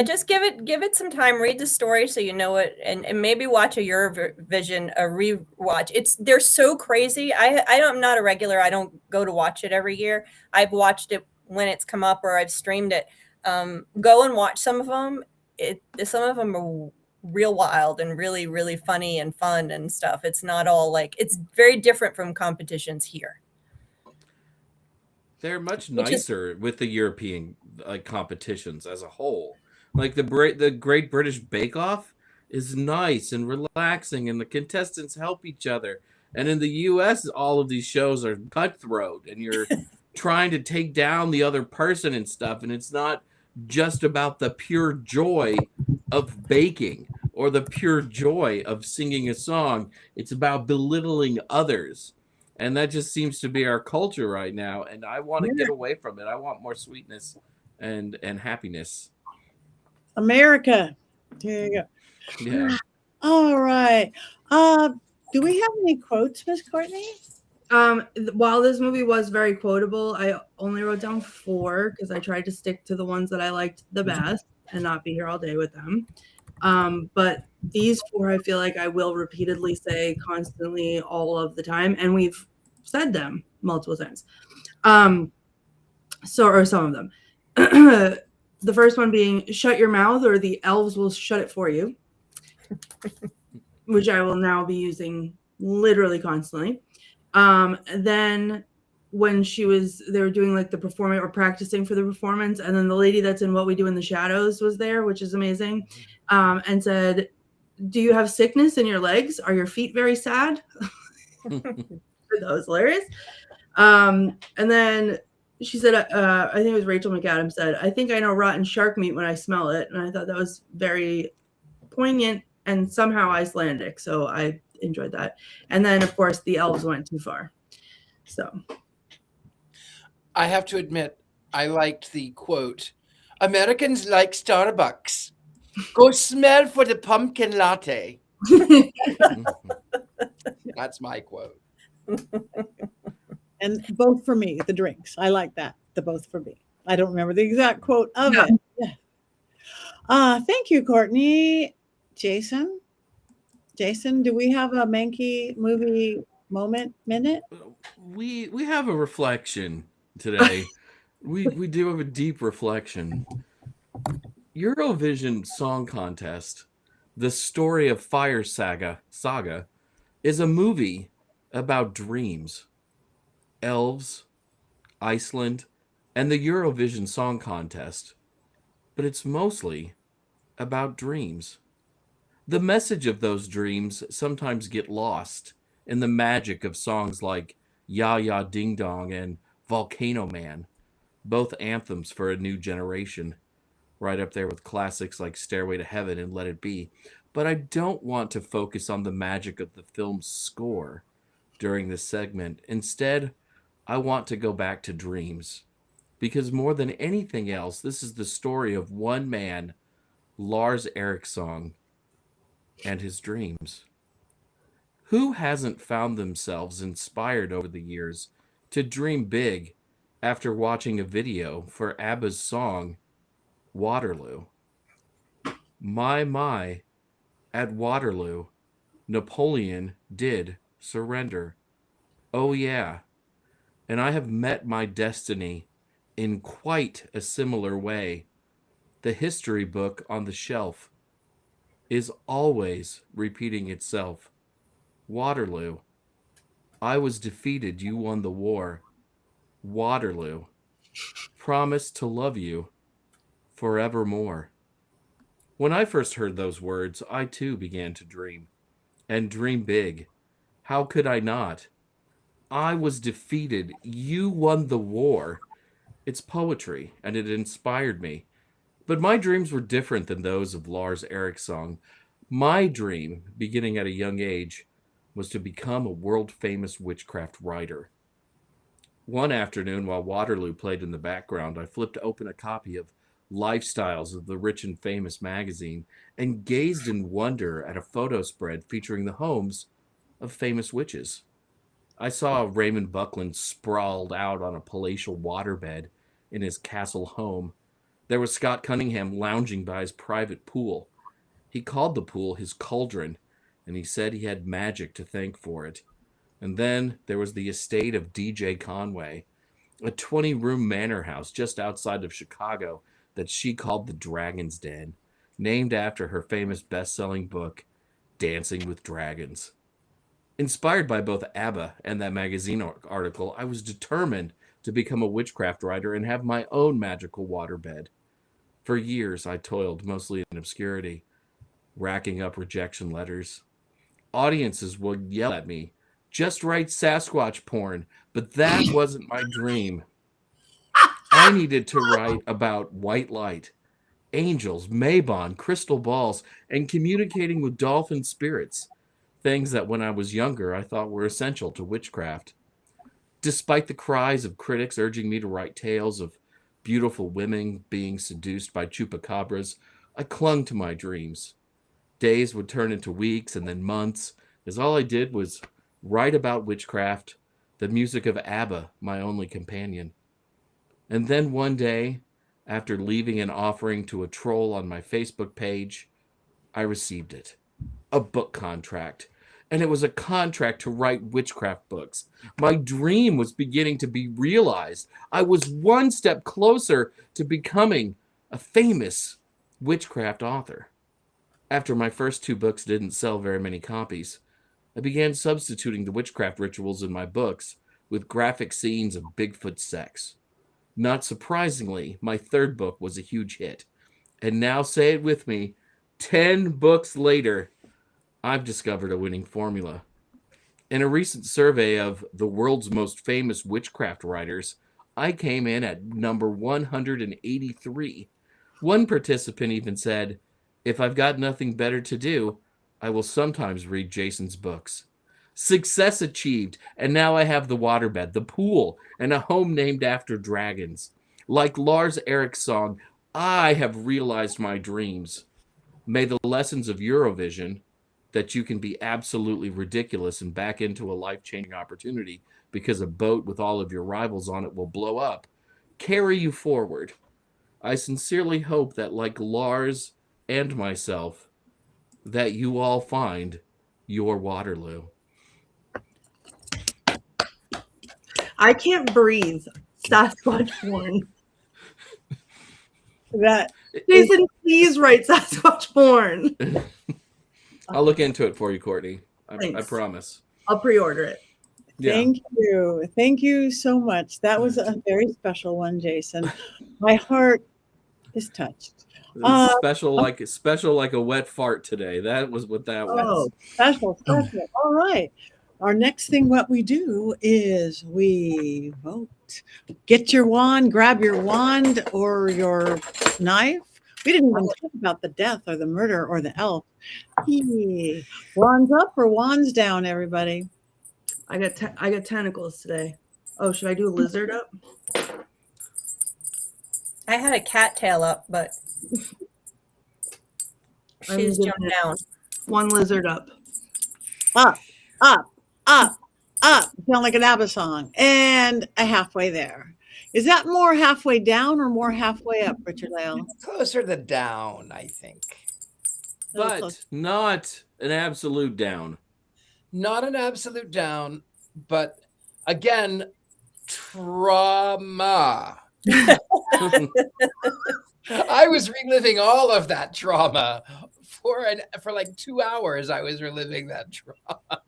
just give it some time. Read the story so you know it, and maybe watch a Eurovision rewatch. They're so crazy. I'm not a regular. I don't go to watch it every year. I've watched it when it's come up, or I've streamed it. Go and watch some of them. Some of them are real wild and really, really funny and fun and stuff. It's not all it's very different from competitions here. They're much nicer with the European competitions as a whole. Like the Great British Bake Off is nice and relaxing, and the contestants help each other. And in the U.S., all of these shows are cutthroat, and you're trying to take down the other person and stuff. And it's not just about the pure joy of baking or the pure joy of singing a song. It's about belittling others. And that just seems to be our culture right now. And I want to get away from it. I want more sweetness and happiness. America. Here you go. Yeah. All right. Do we have any quotes, Miss Courtney? While this movie was very quotable, I only wrote down 4 because I tried to stick to the ones that I liked the best and not be here all day with them. But these 4, I feel like I will repeatedly say constantly all of the time, and we've said them multiple times. Or some of them. The first one being, shut your mouth or the elves will shut it for you, which I will now be using literally constantly. Then when they were doing the performance or practicing for the performance, and then the lady that's in What We Do in the Shadows was there, which is amazing, and said, do you have sickness in your legs? Are your feet very sad? That was hilarious. And then she said, I think it was Rachel McAdams said, I think I know rotten shark meat when I smell it. And I thought that was very poignant and somehow Icelandic. So I enjoyed that. And then, of course, the elves went too far. So I have to admit, I liked the quote, Americans like Starbucks. Go smell for the pumpkin latte. That's my quote. And both for me, the drinks. I like that. The both for me. I don't remember the exact quote of it. Yeah. Thank you, Courtney. Jason, do we have a Mankey movie minute? We have a reflection today. we do have a deep reflection. Eurovision Song Contest, the story of Fire Saga, is a movie about dreams, elves, Iceland, and the Eurovision Song Contest. But it's mostly about dreams. The message of those dreams sometimes get lost in the magic of songs like Ya Ya Ding Dong and Volcano Man, both anthems for a new generation, right up there with classics like Stairway to Heaven and Let It Be. But I don't want to focus on the magic of the film's score during this segment. Instead, I want to go back to dreams. Because more than anything else, this is the story of one man, Lars Eriksson, and his dreams. Who hasn't found themselves inspired over the years to dream big after watching a video for ABBA's song Waterloo? My, at Waterloo, Napoleon did surrender. Oh yeah, and I have met my destiny in quite a similar way. The history book on the shelf is always repeating itself. Waterloo. I was defeated, you won the war. Waterloo. Promise to love you forevermore. When I first heard those words, I too began to dream. And dream big. How could I not? I was defeated, you won the war. It's poetry, and it inspired me. But my dreams were different than those of Lars Eriksson. My dream, beginning at a young age, was to become a world-famous witchcraft writer. One afternoon, while Waterloo played in the background, I flipped open a copy of Lifestyles of the Rich and Famous magazine and gazed in wonder at a photo spread featuring the homes of famous witches. I saw Raymond Buckland sprawled out on a palatial waterbed in his castle home. There was Scott Cunningham lounging by his private pool. He called the pool his cauldron, and he said he had magic to thank for it. And then there was the estate of D.J. Conway, a 20-room manor house just outside of Chicago that she called the Dragon's Den, named after her famous best-selling book, Dancing with Dragons. Inspired by both ABBA and that magazine article, I was determined to become a witchcraft writer and have my own magical waterbed. For years, I toiled, mostly in obscurity, racking up rejection letters. Audiences would yell at me, just write Sasquatch porn, but that wasn't my dream. I needed to write about white light, angels, Mabon, crystal balls, and communicating with dolphin spirits, things that when I was younger I thought were essential to witchcraft. Despite the cries of critics urging me to write tales of beautiful women being seduced by chupacabras, I clung to my dreams. Days would turn into weeks and then months, as all I did was write about witchcraft, the music of ABBA, my only companion. And then one day, after leaving an offering to a troll on my Facebook page, I received it. A book contract. And it was a contract to write witchcraft books. My dream was beginning to be realized. I was one step closer to becoming a famous witchcraft author. After my first 2 books didn't sell very many copies, I began substituting the witchcraft rituals in my books with graphic scenes of Bigfoot sex. Not surprisingly, my 3rd book was a huge hit. And now, say it with me, 10 books later, I've discovered a winning formula. In a recent survey of the world's most famous witchcraft writers, I came in at number 183. One participant even said, if I've got nothing better to do, I will sometimes read Jason's books. Success achieved, and now I have the waterbed, the pool, and a home named after dragons. Like Lars Eriksson, I have realized my dreams. May the lessons of Eurovision, that you can be absolutely ridiculous and back into a life-changing opportunity because a boat with all of your rivals on it will blow up, carry you forward. I sincerely hope that, like Lars and myself, that you all find your Waterloo. I can't breathe. Sasquatch porn. That Jason, please write Sasquatch porn. I'll look into it for you, Courtney. I Thanks. promise. I'll pre-order it. Yeah. Thank you. Thank you so much. That was a very special one, Jason. My heart is touched. Uh, Special like a wet fart today. That was what that was. Oh, special. All right. Our next thing, what we do is we vote. Get your wand, grab your wand or your knife. We didn't even talk about the death or the murder or the elf. Yee. Wands up or wands down, everybody? I got tentacles today. Oh, should I do lizard up? I had a cattail up, but I'm she's giving jumped it down. One lizard up. Up, up, up, up. Sound like an ABBA song. And a halfway there. Is that more halfway down or more halfway up, Richard Lale? Closer to the down, I think. But not an absolute down. Not an absolute down, but again, trauma. I was reliving all of that trauma for like 2 hours. I was reliving that trauma.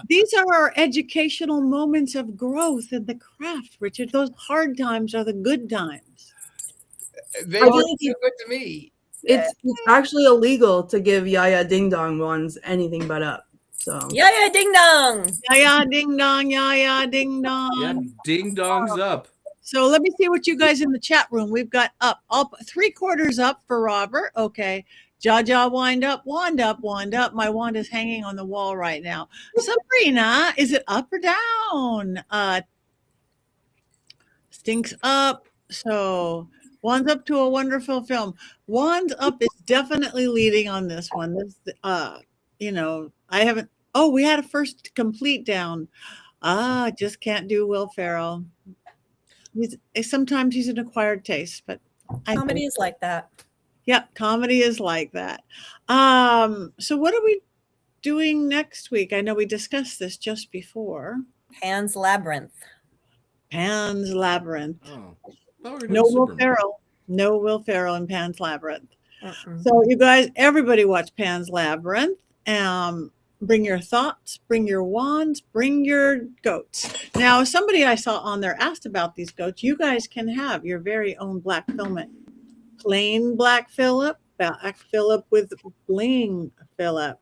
These are our educational moments of growth in the craft, Richard. Those hard times are the good times. They I were think so good to me. It's actually illegal to give Yaya Ding Dong ones anything but up. So Yeah, ding dong. Yeah, ding dong, yeah, ding dong. Yeah, ding dongs up. So let me see what you guys in the chat room. We've got up 3/4 up for Robert. Okay. Jaja, wind up, wand up, wand up. My wand is hanging on the wall right now. Sabrina, is it up or down? Stinks up. So wands up to a wonderful film. Wands up is definitely leading on this one. This, I haven't. Oh, we had a first complete down. Just can't do Will Ferrell. Sometimes he's an acquired taste, but Comedy is like that. Yep, comedy is like that. So what are we doing next week? I know we discussed this just before. Pan's Labyrinth. Pan's Labyrinth. Oh, thought we were doing No Will Superman. Ferrell. No Will Ferrell in Pan's Labyrinth. Mm-mm. So you guys, everybody watch Pan's Labyrinth. Bring your thoughts, bring your wands, bring your goats. Now, somebody I saw on there asked about these goats. You guys can have your very own black filament. Plain black Phillip, black Phillip with bling Phillip.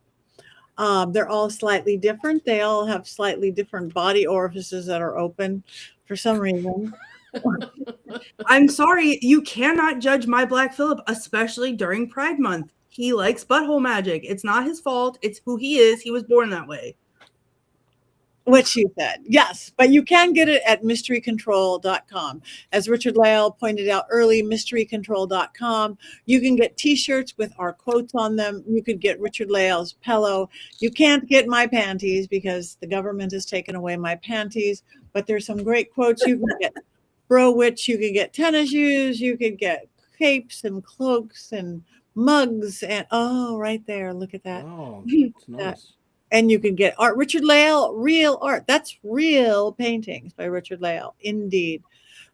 They're all slightly different. They all have slightly different body orifices that are open for some reason. I'm sorry, you cannot judge my Black Phillip, especially during Pride Month. He likes butthole magic. It's not his fault. It's who he is. He was born that way. What she said. Yes, but you can get it at mysterycontrol.com. As Richard Lale pointed out early, mysterycontrol.com. You can get t-shirts with our quotes on them. You could get Richard Lale's pillow. You can't get my panties because the government has taken away my panties, but there's some great quotes. You can get Bro Witch, you could get tennis shoes, you could get capes and cloaks and mugs, and right there, look at that. Oh, that's nice. And you can get art. Richard Lale, real art. That's real paintings by Richard Lale, indeed.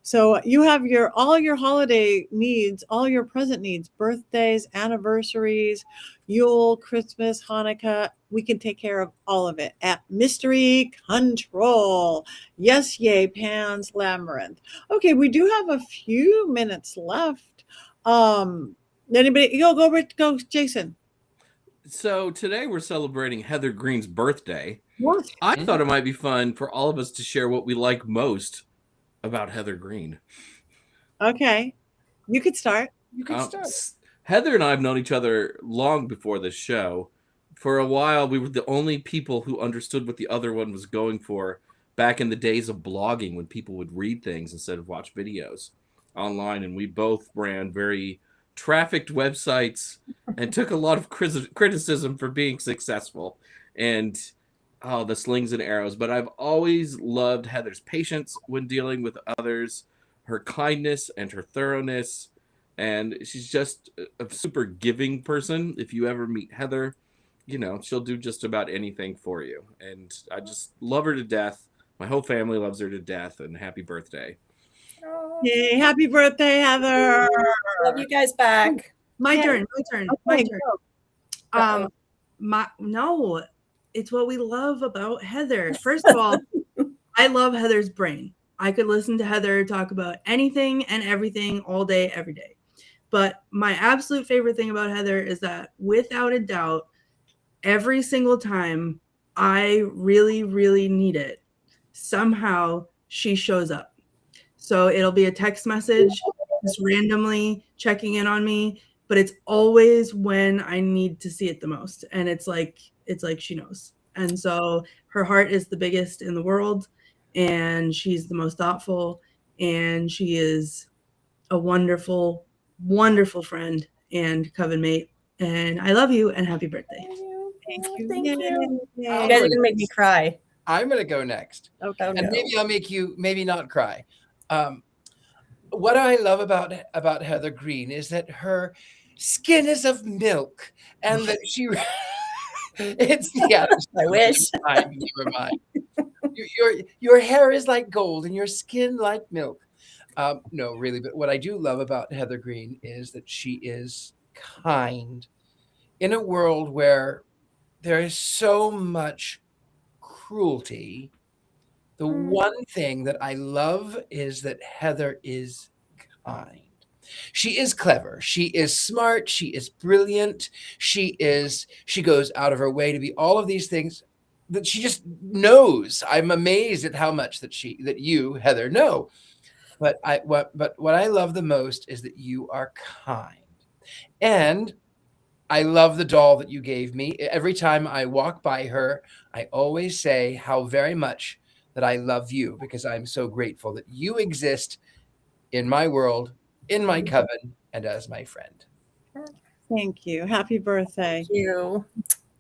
So you have all your holiday needs, all your present needs, birthdays, anniversaries, Yule, Christmas, Hanukkah. We can take care of all of it at Mystery Control. Yes, yay, Pan's Labyrinth. Okay, we do have a few minutes left. Anybody? Go, Jason. So today we're celebrating Heather Green's birthday. What? I thought it might be fun for all of us to share what we like most about Heather Green. Okay, you could start. You can start. Heather and I have known each other long before this show. For a while, we were the only people who understood what the other one was going for back in the days of blogging when people would read things instead of watch videos online. And we both ran very trafficked websites and took a lot of criticism for being successful. And the slings and arrows. But I've always loved Heather's patience when dealing with others, her kindness and her thoroughness. And she's just a super giving person. If you ever meet Heather, she'll do just about anything for you. And I just love her to death. My whole family loves her to death. And happy birthday. Yay, happy birthday, Heather. Love you guys back. My turn. Okay, go. No, it's what we love about Heather. First of all, I love Heather's brain. I could listen to Heather talk about anything and everything all day, every day. But my absolute favorite thing about Heather is that without a doubt, every single time I really, really need it, somehow she shows up. So it'll be a text message, just randomly checking in on me, but it's always when I need to see it the most. And it's like she knows. And so her heart is the biggest in the world, and she's the most thoughtful, and she is a wonderful, wonderful friend and coven mate. And I love you and happy birthday. Thank you. Thank Yay. you. Yay. You guys are gonna make me cry. I'm going to go next. Okay. Oh, And no. maybe I'll make you maybe not cry. What I love about Heather Green is that her skin is of milk, and that she it's yeah. I wish. Never mind. Your hair is like gold, and your skin like milk. No, really, but what I do love about Heather Green is that she is kind in a world where there is so much cruelty. The one thing that I love is that Heather is kind. She is clever. She is smart. She is brilliant. She goes out of her way to be all of these things that she just knows. I'm amazed at how much that you, Heather, know. But what I love the most is that you are kind. And I love the doll that you gave me. Every time I walk by her, I always say how very much that I love you, because I'm so grateful that you exist in my world, in my coven, and as my friend. Thank you. Happy birthday. Thank you.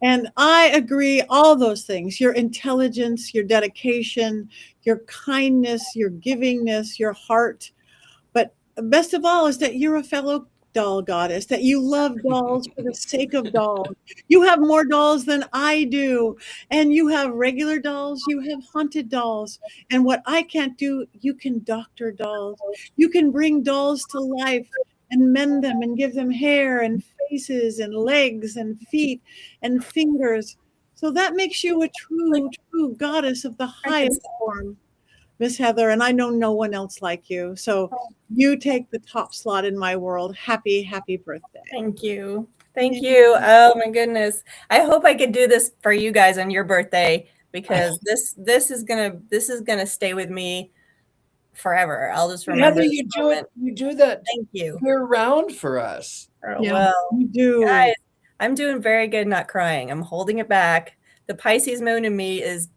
And I agree, all those things, your intelligence, your dedication, your kindness, your givingness, your heart. But best of all is that you're a fellow doll goddess, that you love dolls for the sake of dolls. You have more dolls than I do. And you have regular dolls, you have haunted dolls. And what I can't do, you can doctor dolls. You can bring dolls to life and mend them and give them hair and faces and legs and feet and fingers. So that makes you a true goddess of the highest form, Miss Heather. And I know no one else like you. So you take the top slot in my world. Happy birthday. Thank you. Thank you. Oh my goodness. I hope I could do this for you guys on your birthday, because this is gonna stay with me forever. I'll just remember. Heather, you do that Thank you. year round for us. Yeah. Well, You do. guys, I'm doing very good not crying. I'm holding it back. The Pisces moon in me is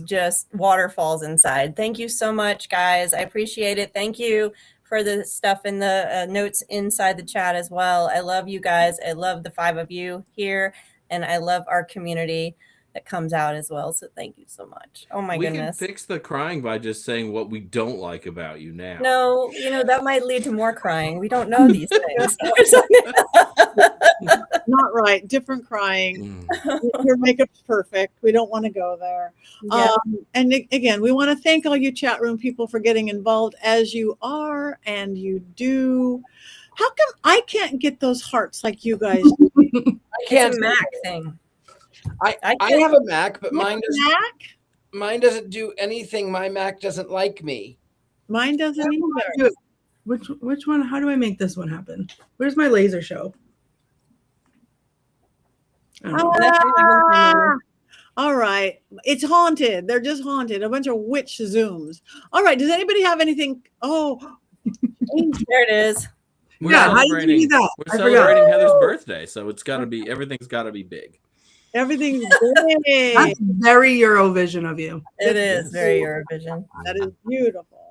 just waterfalls inside. Thank you so much, guys. I appreciate it. Thank you for the stuff in the notes inside the chat as well. I love you guys. I love the 5 of you here, and I love our community that comes out as well. So thank you so much. Oh my goodness. We can fix the crying by just saying what we don't like about you now. No, that might lead to more crying. We don't know these things. Not right. Different crying. Mm. Your makeup's perfect. We don't want to go there. Yeah. And again, we want to thank all you chat room people for getting involved as you are and you do. How come I can't get those hearts like you guys do? It's a Mac thing. I have a Mac, but Mac? mine doesn't do anything. My Mac doesn't like me. Mine doesn't either. Which one? How do I make this one happen? Where's my laser show? I don't know. Ah! All right. It's haunted. They're just haunted. A bunch of witch Zooms. All right. Does anybody have anything? Oh, There it is. We're Yeah, how did you do that? We're I forgot. celebrating Heather's birthday, so everything's got to be big. everything's big. That's very Eurovision of you. It is very Eurovision. That is beautiful.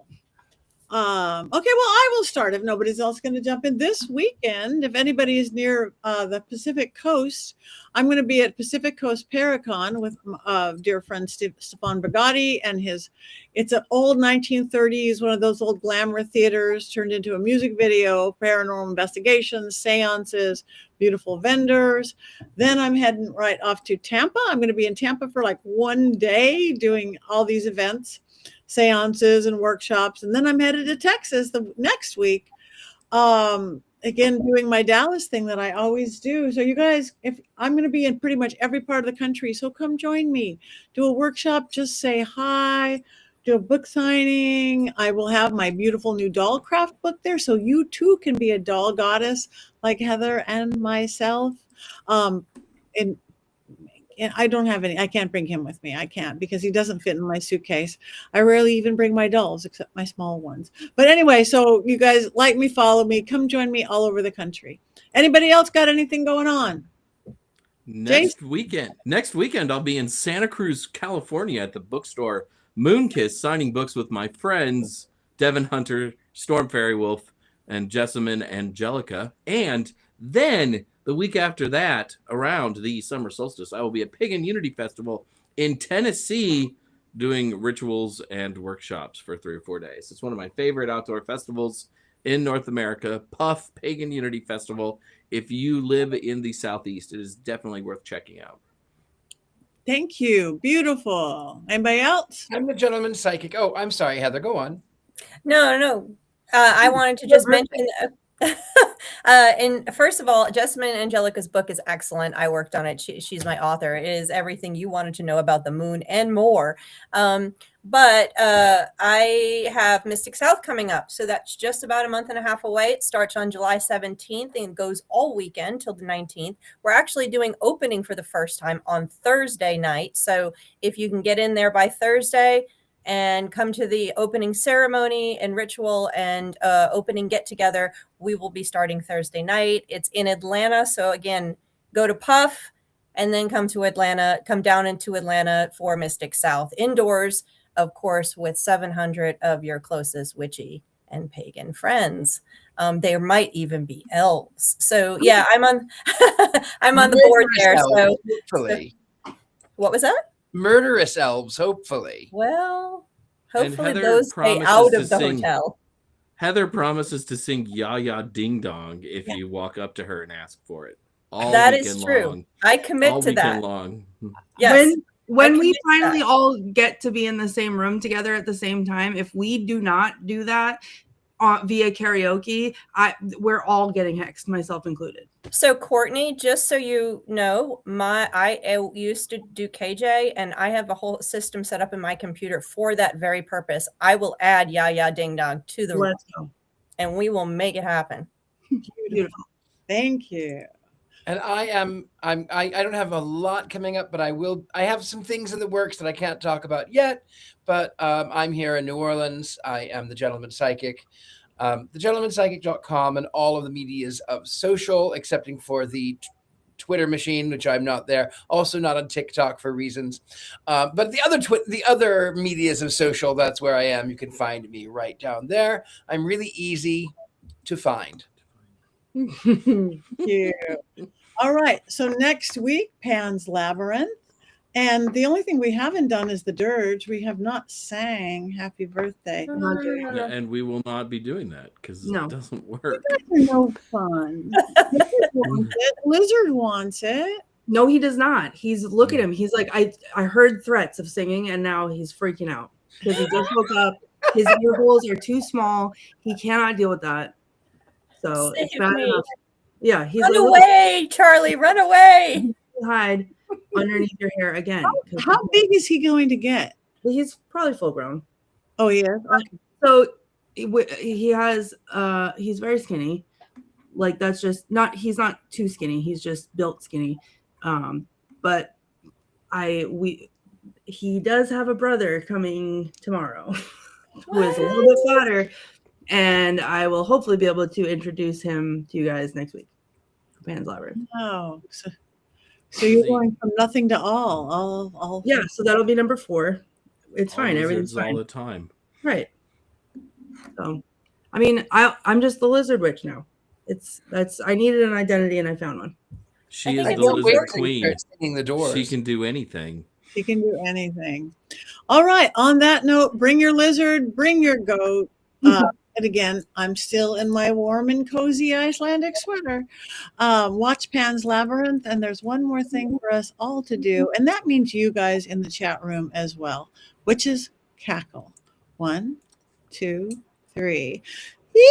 Okay, well, I will start if nobody's else going to jump in. This weekend, if anybody is near the Pacific Coast, I'm going to be at Pacific Coast Paracon with dear friend Stefan Bugatti and it's an old 1930s, one of those old glamour theaters turned into a music video, paranormal investigations, seances, beautiful vendors. Then I'm heading right off to Tampa. I'm going to be in Tampa for like one day doing all these events, seances and workshops. And then I'm headed to Texas the next week. Again, doing my Dallas thing that I always do. So you guys, if I'm going to be in pretty much every part of the country, so come join me, do a workshop, just say hi, do a book signing. I will have my beautiful new doll craft book there, so you too can be a doll goddess like Heather and myself. Um, and I don't have any. I can't bring him with me. I can't because he doesn't fit in my suitcase. I rarely even bring my dolls except my small ones. But anyway, so you guys like me, follow me, come join me all over the country. Anybody else got anything going on? Next weekend, I'll be in Santa Cruz, California at the bookstore Moonkiss signing books with my friends Devin Hunter, Storm Fairy Wolf, and Jessamine Angelica. And then the week after that, around the summer solstice, I will be at Pagan Unity Festival in Tennessee doing rituals and workshops for 3 or 4 days. It's one of my favorite outdoor festivals in North America, Puff Pagan Unity Festival. If you live in the Southeast, it is definitely worth checking out. Thank you. Beautiful. Anybody else? I'm the gentleman psychic. Oh, I'm sorry, Heather. Go on. No. I wanted to just mention. And first of all, Jessamine Angelica's book is excellent. I worked on it. She's my author. It is everything you wanted to know about the moon and more. But I have Mystic South coming up. So that's just about a month and a half away. It starts on July 17th and goes all weekend till the 19th. We're actually doing opening for the first time on Thursday night. So if you can get in there by Thursday and come to the opening ceremony and ritual and opening get together, we will be starting Thursday night. It's in Atlanta. So again, go to Puff and then come down into Atlanta for Mystic South indoors, of course, with 700 of your closest witchy and pagan friends. There might even be elves. So yeah, I'm on the board there. So hopefully. What was that? Murderous elves, hopefully. Well, hopefully Heather those stay promises out to of the sing- hotel. Heather promises to sing Ya Ya Ding Dong if you walk up to her and ask for it. All That weekend is true. long. I commit All to weekend that. long. Yes. When I we commit to finally that. all get to be in the same room together at the same time, if we do not do that via karaoke, we're all getting hexed, myself included. So Courtney, just so you know, I used to do KJ, and I have a whole system set up in my computer for that very purpose. I will add Ya Ya Ding Dong to the Let's go. and we will make it happen. Beautiful. Thank you. And I don't have a lot coming up, but I have some things in the works that I can't talk about yet, but I'm here in New Orleans. I am the Gentleman Psychic. thegentlemanpsychic.com and all of the medias of social, excepting for the Twitter machine, which I'm not there. Also not on TikTok for reasons. But the other medias of social, that's where I am. You can find me right down there. I'm really easy to find. Thank you. All right. So next week, Pan's Labyrinth. And the only thing we haven't done is the dirge. We have not sang Happy Birthday. Yeah, and we will not be doing that because No. it doesn't work. No fun. Lizard wants it. Lizard wants it. No, he does not. Look at him. He's like, I heard threats of singing, and now he's freaking out because he just woke up. His ear holes are too small. He cannot deal with that. So it's Save bad me. enough. Yeah, he's Run like, away, Charlie, run away. hide underneath your hair again. How big is he going to get? He's probably full grown. Oh, he is? Okay. So he has he's very skinny. Like that's just not he's not too skinny. He's just built skinny. But he does have a brother coming tomorrow who is a little bit fatter, and I will hopefully be able to introduce him to you guys next week. Pan's Labyrinth. Oh, so you're going from nothing to all. Yeah, so that'll be number 4. It's All fine. Everything's lizards fine. all the time. Right. So, I mean, I'm just the lizard witch now. I needed an identity and I found one. She is think the it's lizard important. queen. Singing the doors. She can do anything. She can do anything. All right. On that note, bring your lizard, bring your goat. And again, I'm still in my warm and cozy Icelandic sweater. Watch Pan's Labyrinth. And there's one more thing for us all to do. And that means you guys in the chat room as well, which is cackle. 1, 2, 3. Yeah!